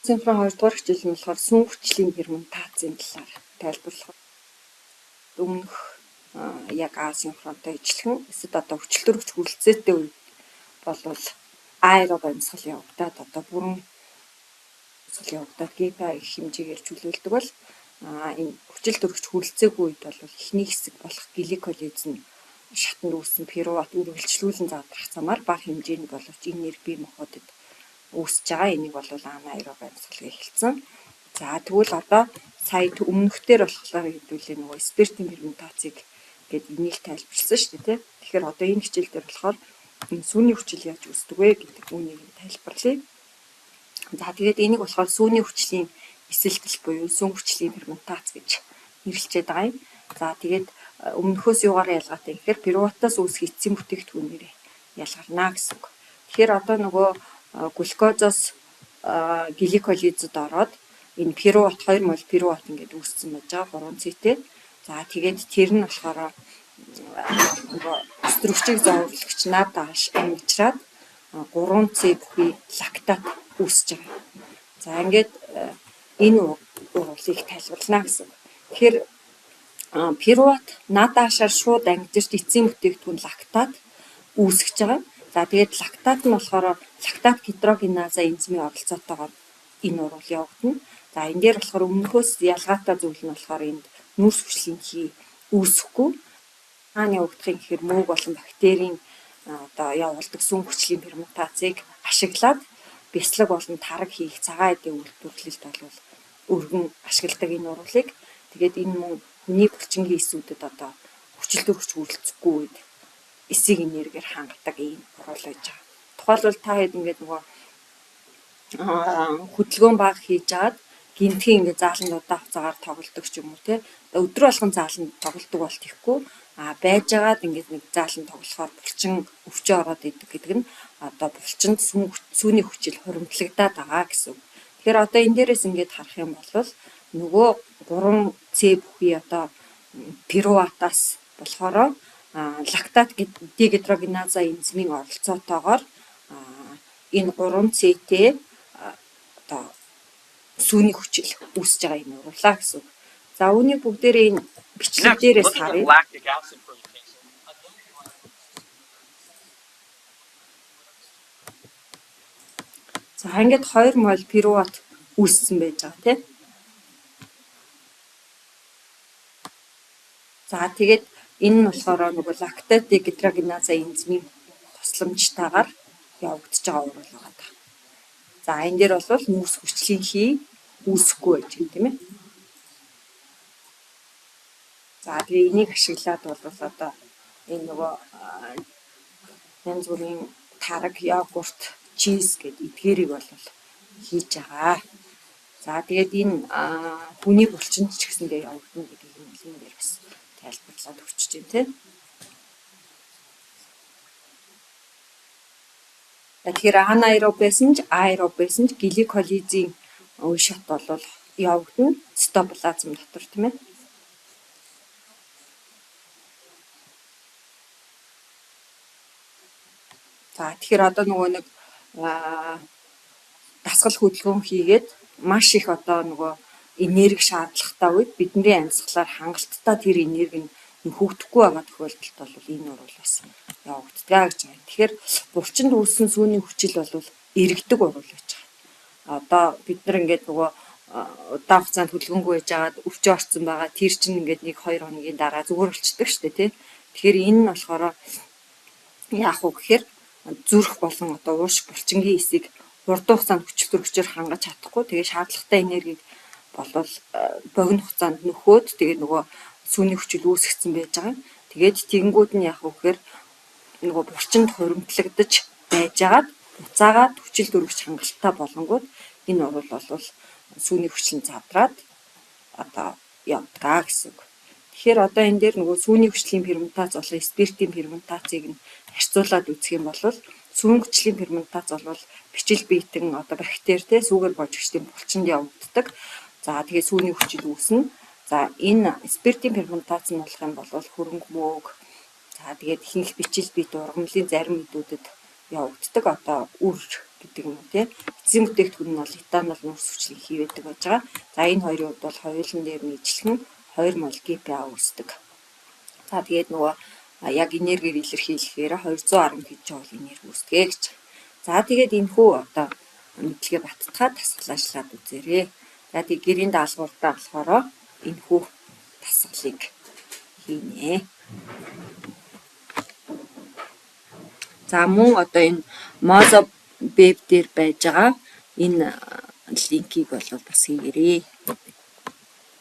Синхрон 2 дугаар хичээл нь болохоор сүм хүчлийн ферментацийн талаар тайлбарлах. Өмнөх яг асинхронтой ижилхэн эсвэл одоо хүчил төрөгч хүрэлцээтэй үед болвол аэроб амьсгал явагдаад одоо бүрэн амьсгал явагдаад ГПА их хэмжээгээр чөлөөлдөг бол энэ хүчил төрөгч хүрэлцээгүй үед бол эхний хэсэг болох гликолиз нь шатнд үүссэн пируват үргэлжлүүлэн задрах замаар бага хэмжээний боловч энэ нэр бие махбодод үүсэж байгаа. Энийг бол анаэроб амьсгал гэж хэлсэн. За тэгвэл одоо сая өмнөхдөр болохоор хэдүүлээ нөгөө спиртийн ферментацийг гэдэг энийг тайлбарлсан шүү дээ, тийм. Тэгэхээр одоо энэ хичээл дээр болохоор энэ сүүний хүчил яаж үүсдэг вэ гэдэг үнийг тайлбарлая. За тэгээд энийг болохоор сүүний хүчлийн эсэлтэл буюу сүм хүчлийн ферментац гэж нэрлэжээд байгаа юм. За тэгээд өмнөхөөс юугаар ялгаатай гэхээр пируватаас үүсэх эцсийн бүтээгдэхүүнээр ялгарна гэсэн үг. Тэгэхээр одоо нөгөө глюкозоос гликолизод ороод энэ пируват 2 мол пируват ингээд үүссэн байж байгаа 3C-тэй. За тэгээд тэр нь болохоор нөгөө өстрөгчийг зовлогч над дааш ангижраад 3C бүхий лактат үүсэж байгаа. За ингээд энэ урвалыг тайлбарлана гэсэн. Тэгэхээр пируват над даашаар шууд ангижирч эцсийн бүтээгдэхүүн лактат үүсгэж байгаа. За тэгээд лактат нь болохоор лактат гидрогеназа энзимийн оролцоотойгоор энэ урвал явагдана. За энэ дээр болохоор өмнөхөөс ялгаатай зүйл нь болохоор энд нүүрс хүчлийн хий үүсэхгүй. Хаана явагдахын гэхээр мөг болон бактерийн одоо явуулдаг сүм хүчлийн ферментацийг ашиглаад бяцлаг болон тараг хийх цагаан эдийн үйлдвэрлэлд бол өргөн ашигладаг энэ урвалыг. Тэгээд энэ мөн хүний булчингийн эсүүдэд одоо хүчил төрөгч хүрэлцэхгүй үед эсийг энергээр хангадаг ийм урвал байж байгаа. Тухайлбал та хэд ингээд нөгөө хөдөлгөөн баг хийж агаад гинтгийн ингээд зааланд удаан хугацаагаар тоглодог ч юм уу те. Өдөр болгон зааланд тоглодог бол тэхгүй байж агаад ингээд нэг зааланд тоглохоор булчин өвчөө ороод идэг гэдэг нь одоо булчинд сүүний хүчил хуримтлагдаад байгаа гэсэн. Тэгэхээр одоо энэ дээрээс ингээд харах юм бол нөгөө 3C бүхий одоо пируватаас болохоор лактат дегидрогеназа энзимийн оролцоотойгоор энэ 3C-тэй одоо сүүний хүчил үүсэж байгаа юм урлаа гэсэн. За үүнийг бүгдээрээ энэ бичлэг дээрээс харъя. За ингээд 2 мол пируват үүссэн байж байгаа тийм. За тэгээд энэ нь болохоор нөгөө лактат дегидрогеназа энзимийн тусламжтайгаар явагдаж байгаа урвал байгаа. За энэ дээр бол нүүрс хүчлийн хий үүсэхгүй байж байгаа тийм ээ. За тэгээ энийг ашиглаад бол одоо энэ нөгөө янз бүрийн тараг, йогурт, чиз гэдэг эдгээрийг бол хийж байгаа. За тэгээд энэ хүний булчинд ч гэсэндээ явагдана гэдгийг энэ дээр бас тайлбарлаад өгч чинь тийм. Тэгэхээр анаэроб байсан ч аэроб байсан ч гликолизийн үе шат бол явагдана цитоплазм дотор тийм ээ. За тэгэхээр одоо нөгөө нэг дасгал хөдөлгөөн хийгээд маш их одоо нөгөө энерги шаардлагатай үед бидний амьсгалаар хангалттай тэр энерги нь хөгдөхгүй байгаа тохиолдолд бол энэ урвал бас явагддаг гэж байна. Тэгэхээр булчинд үүссэн сүүний хүчил бол эргэдэг урвал байж байгаа. Одоо бид нар ингээд нөгөө удаан хугацаанд хөдөлгөөнгүй байж байгаад өвчөө орсон байгаа. Тэр чинь ингээд 1-2 хоногийн дараа зүгээр болчихдаг шүү дээ, тийм. Тэгэхээр энэ нь болохоор яах вэ гэхээр зүрх болон одоо уушиг булчингийн эсийг урт хугацаанд хүчил төрөгчөөр хангаж чадахгүй. Тэгээ шаардлагатай энергийг болвол богино хугацаанд нөхөөд тэгээ нөгөө сүүний хүчил үүсгэсэн байж байгаа. Тэгээд тэгэнгүүт нь яах вэ гэхээр нөгөө булчинд хуримтлагдаж байжгаад буцаагаад хүчил төрөгч хангалттай болонгууд энэ урвал бол сүүний хүчлийн задраад одоо явдаг гэсэн үг. Тэгэхээр одоо энэ дээр нөгөө сүүний хүчлийн ферментац болон спиртийн ферментацийг нь харьцуулаад үзэх юм бол сүүн хүчлийн ферментац бол бичил биетэн одоо бактеритэй сүүгээр божигчдын булчинд явагддаг. За тэгээ сүүний хүчил үүснэ. За энэ спиртийн ферментац нь болох юм бол хөрөнгө мөөг. За тэгээд ихэнх бичил биет ургамлын зарим мэдүүдэд явагддаг. Одоо үр гэдэг юм тий. Эцсийн бүтээгдэхүүн нь бол этанол нүүрс хүчлийг хийвэдэг байж байгаа. За энэ хоёрын хувьд бол хоёулын дээр нь ижилхэн 2 мол ГПА үүсдэг. За тэгээд нөгөө яг энергиэр илэрхийлэхээр 210 кJ энерги үүсдэг гэж. За тэгээд энэ хүү одоо мэдлэгээ баттгаад дасгалаачлаад үзээрэй. За тэгээд гэрийн даалгавартаа болохоор энэ хүү дасгалыг хийнэ. За мөн одоо энэ Mozo Web дээр байж байгаа энэ линкийг бол бас хийгээрэй.